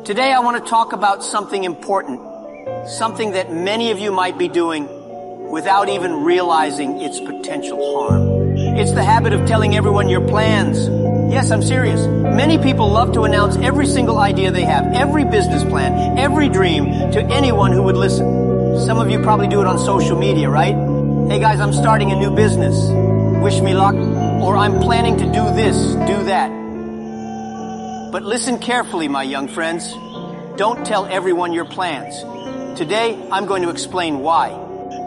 Today I want to talk about something important, something that many of you might be doing without even realizing its potential harm. It's the habit of telling everyone your plans. Yes, I'm serious. Many people love to announce every single idea they have, every business plan, every dream to anyone who would listen. Some of you probably do it on social media, right? Hey guys, I'm starting a new business. Wish me luck. Or I'm planning to do this, do that. But listen carefully, my young friends. Don't tell everyone your plans. Today, I'm going to explain why.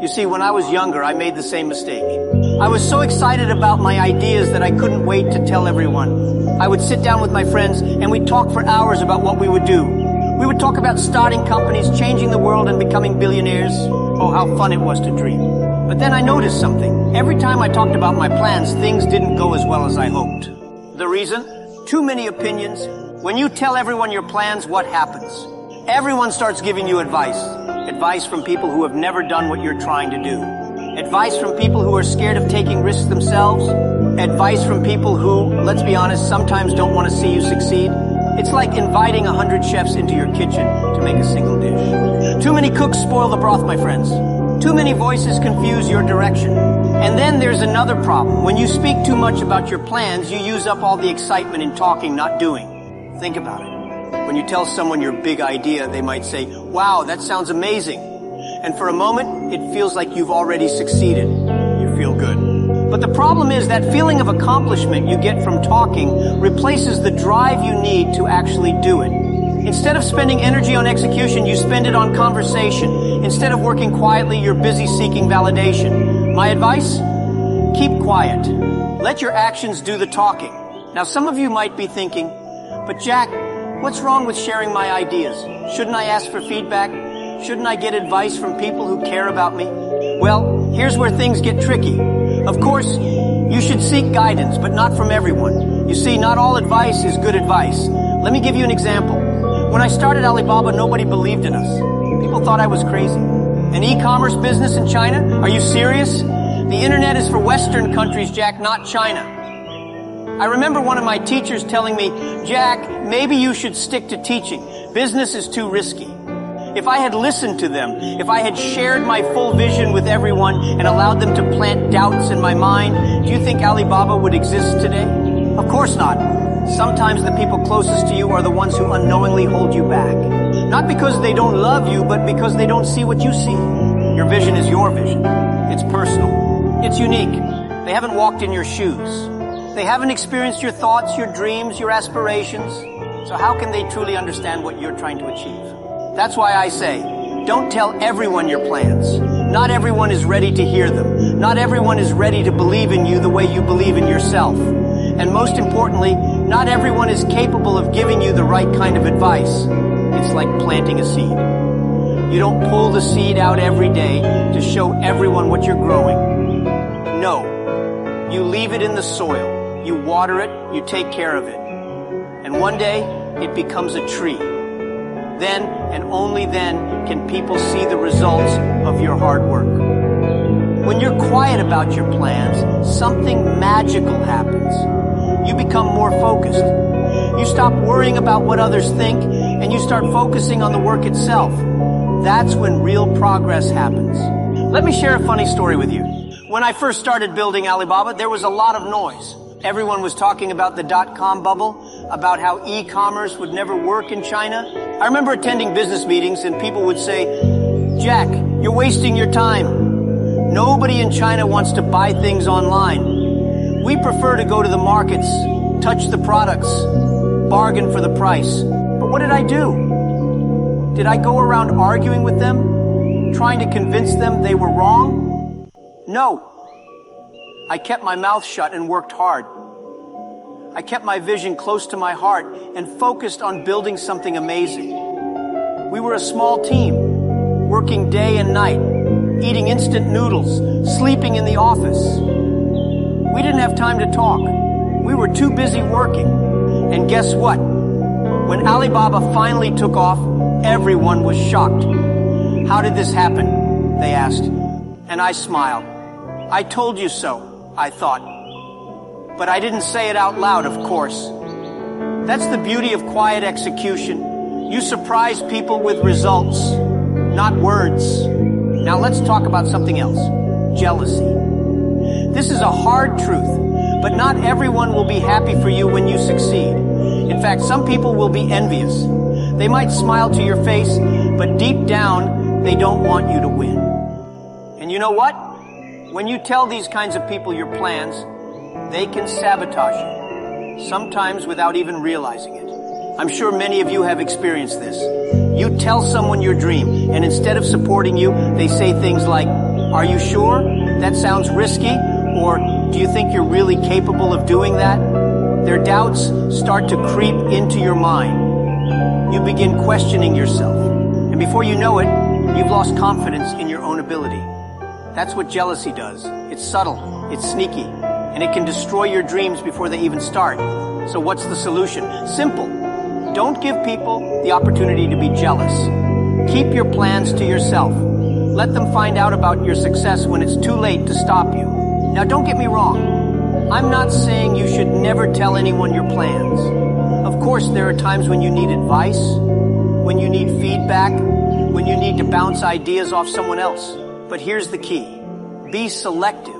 You see, when I was younger, I made the same mistake. I was so excited about my ideas that I couldn't wait to tell everyone. I would sit down with my friends and we'd talk for hours about what we would do. We would talk about starting companies, changing the world, and becoming billionaires. Oh, how fun it was to dream. But then I noticed something. Every time I talked about my plans, things didn't go as well as I hoped. The reason? Too many opinions. When you tell everyone your plans, what happens? Everyone starts giving you advice. Advice from people who have never done what you're trying to do. Advice from people who are scared of taking risks themselves. Advice from people who, let's be honest, sometimes don't want to see you succeed. It's like inviting 100 chefs into your kitchen to make a single dish. Too many cooks spoil the broth, my friends. Too many voices confuse your direction. And then there's another problem. When you speak too much about your plans, you use up all the excitement in talking, not doing. Think about it. When you tell someone your big idea, they might say, "Wow, that sounds amazing." And for a moment, it feels like you've already succeeded. You feel good. But the problem is that feeling of accomplishment you get from talking replaces the drive you need to actually do it. Instead of spending energy on execution, you spend it on conversation. Instead of working quietly, you're busy seeking validation. My advice? Keep quiet. Let your actions do the talking. Now, some of you might be thinking, "But Jack, what's wrong with sharing my ideas? Shouldn't I ask for feedback? Shouldn't I get advice from people who care about me?" Well, here's where things get tricky. Of course, you should seek guidance, but not from everyone. You see, not all advice is good advice. Let me give you an example. When I started Alibaba, nobody believed in us. People thought I was crazy. An e-commerce business in China? Are you serious? The internet is for Western countries, Jack, not China. I remember one of my teachers telling me, "Jack, maybe you should stick to teaching. Business is too risky." If I had listened to them, if I had shared my full vision with everyone and allowed them to plant doubts in my mind, do you think Alibaba would exist today? Of course not. Sometimes the people closest to you are the ones who unknowingly hold you back. Not because they don't love you, but because they don't see what you see. Your vision is your vision. It's personal. It's unique. They haven't walked in your shoes. They haven't experienced your thoughts, your dreams, your aspirations. So how can they truly understand what you're trying to achieve? That's why I say, don't tell everyone your plans. Not everyone is ready to hear them. Not everyone is ready to believe in you the way you believe in yourself. And most importantly, not everyone is capable of giving you the right kind of advice. It's like planting a seed. You don't pull the seed out every day to show everyone what you're growing. No. You leave it in the soil. You water it, you take care of it. And one day, it becomes a tree. Then, and only then, can people see the results of your hard work. When you're quiet about your plans, something magical happens. You become more focused. You stop worrying about what others think, and you start focusing on the work itself. That's when real progress happens. Let me share a funny story with you. When I first started building Alibaba, there was a lot of noise. Everyone was talking about the dot-com bubble, about how e-commerce would never work in China. I remember attending business meetings and people would say, "Jack, you're wasting your time. Nobody in China wants to buy things online. We prefer to go to the markets, touch the products, bargain for the price." But what did I do? Did I go around arguing with them, trying to convince them they were wrong? No. I kept my mouth shut and worked hard. I kept my vision close to my heart and focused on building something amazing. We were a small team, working day and night, eating instant noodles, sleeping in the office. We didn't have time to talk. We were too busy working. And guess what? When Alibaba finally took off, everyone was shocked. "How did this happen?" they asked. And I smiled. "I told you so," I thought. But I didn't say it out loud, of course. That's the beauty of quiet execution. You surprise people with results, not words. Now let's talk about something else. Jealousy. This is a hard truth, but not everyone will be happy for you when you succeed. In fact, some people will be envious. They might smile to your face, but deep down, they don't want you to win. And you know what? When you tell these kinds of people your plans, they can sabotage you, sometimes without even realizing it. I'm sure many of you have experienced this. You tell someone your dream, and instead of supporting you, they say things like, "Are you sure? That sounds risky," or "Do you think you're really capable of doing that?" Their doubts start to creep into your mind. You begin questioning yourself, and before you know it, you've lost confidence in your own ability. That's what jealousy does. It's subtle, it's sneaky, and it can destroy your dreams before they even start. So what's the solution? Simple. Don't give people the opportunity to be jealous. Keep your plans to yourself. Let them find out about your success when it's too late to stop you. Now don't get me wrong. I'm not saying you should never tell anyone your plans. Of course, there are times when you need advice, when you need feedback, when you need to bounce ideas off someone else. But here's the key. Be selective.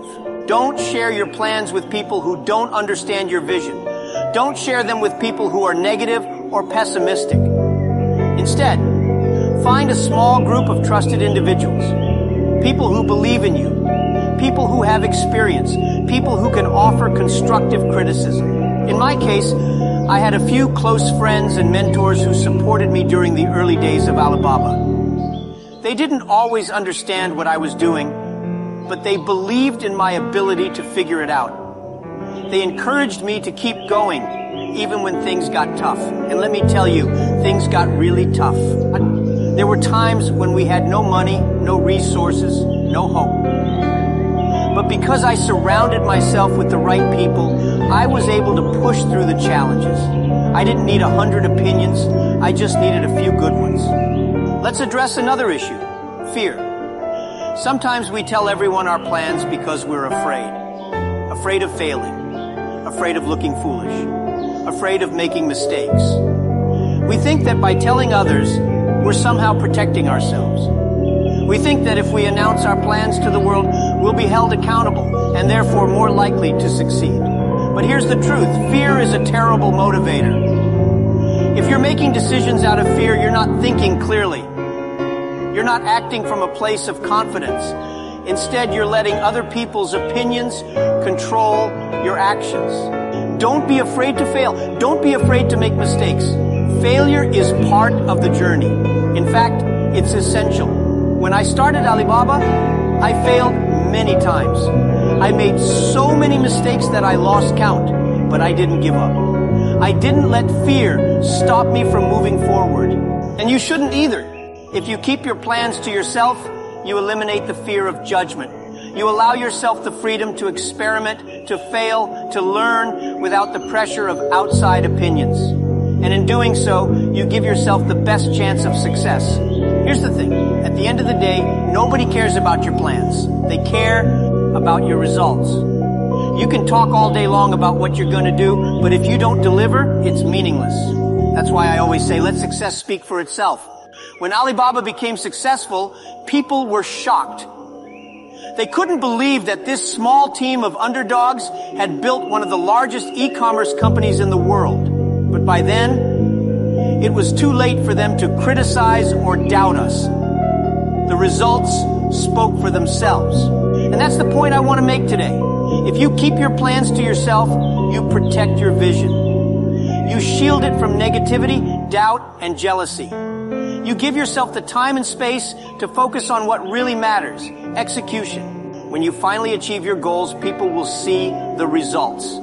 Don't share your plans with people who don't understand your vision. Don't share them with people who are negative or pessimistic. Instead, find a small group of trusted individuals, people who believe in you, people who have experience, people who can offer constructive criticism. In my case, I had a few close friends and mentors who supported me during the early days of Alibaba. They didn't always understand what I was doing, but they believed in my ability to figure it out. They encouraged me to keep going, even when things got tough. And let me tell you, things got really tough. There were times when we had no money, no resources, no hope. But because I surrounded myself with the right people, I was able to push through the challenges. I didn't need 100 opinions, I just needed a few good ones. Let's address another issue, fear. Sometimes we tell everyone our plans because we're afraid. Afraid of failing, afraid of looking foolish, afraid of making mistakes. We think that by telling others, we're somehow protecting ourselves. We think that if we announce our plans to the world, we'll be held accountable and therefore more likely to succeed. But here's the truth. Fear is a terrible motivator. If you're making decisions out of fear, you're not thinking clearly. You're not acting from a place of confidence. Instead, you're letting other people's opinions control your actions. Don't be afraid to fail. Don't be afraid to make mistakes. Failure is part of the journey. In fact, it's essential. When I started Alibaba, I failed many times. I made so many mistakes that I lost count, but I didn't give up. I didn't let fear stop me from moving forward. And you shouldn't either. If you keep your plans to yourself, you eliminate the fear of judgment. You allow yourself the freedom to experiment, to fail, to learn without the pressure of outside opinions. And in doing so, you give yourself the best chance of success. Here's the thing. At the end of the day, nobody cares about your plans. They care about your results. You can talk all day long about what you're going to do, but if you don't deliver, it's meaningless. That's why I always say, let success speak for itself. When Alibaba became successful, people were shocked. They couldn't believe that this small team of underdogs had built one of the largest e-commerce companies in the world. But by then, it was too late for them to criticize or doubt us. The results spoke for themselves. And that's the point I want to make today. If you keep your plans to yourself, you protect your vision. You shield it from negativity, doubt, and jealousy. You give yourself the time and space to focus on what really matters, execution. When you finally achieve your goals, people will see the results.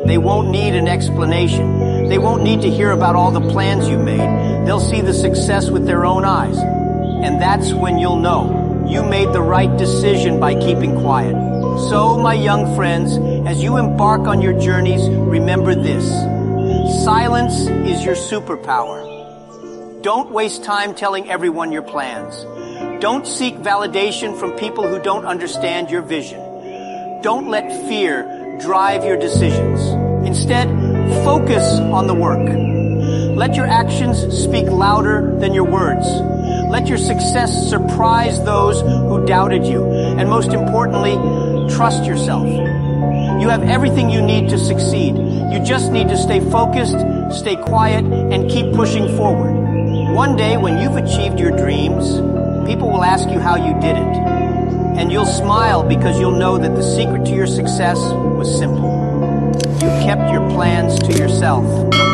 They won't need an explanation. They won't need to hear about all the plans you made. They'll see the success with their own eyes. And that's when you'll know you made the right decision by keeping quiet. So, my young friends, as you embark on your journeys, remember this. Silence is your superpower. Don't waste time telling everyone your plans. Don't seek validation from people who don't understand your vision. Don't let fear drive your decisions. Instead, focus on the work. Let your actions speak louder than your words. Let your success surprise those who doubted you. And most importantly, trust yourself. You have everything you need to succeed. You just need to stay focused, stay quiet, and keep pushing forward. One day, when you've achieved your dreams, people will ask you how you did it. And you'll smile because you'll know that the secret to your success was simple. You kept your plans to yourself.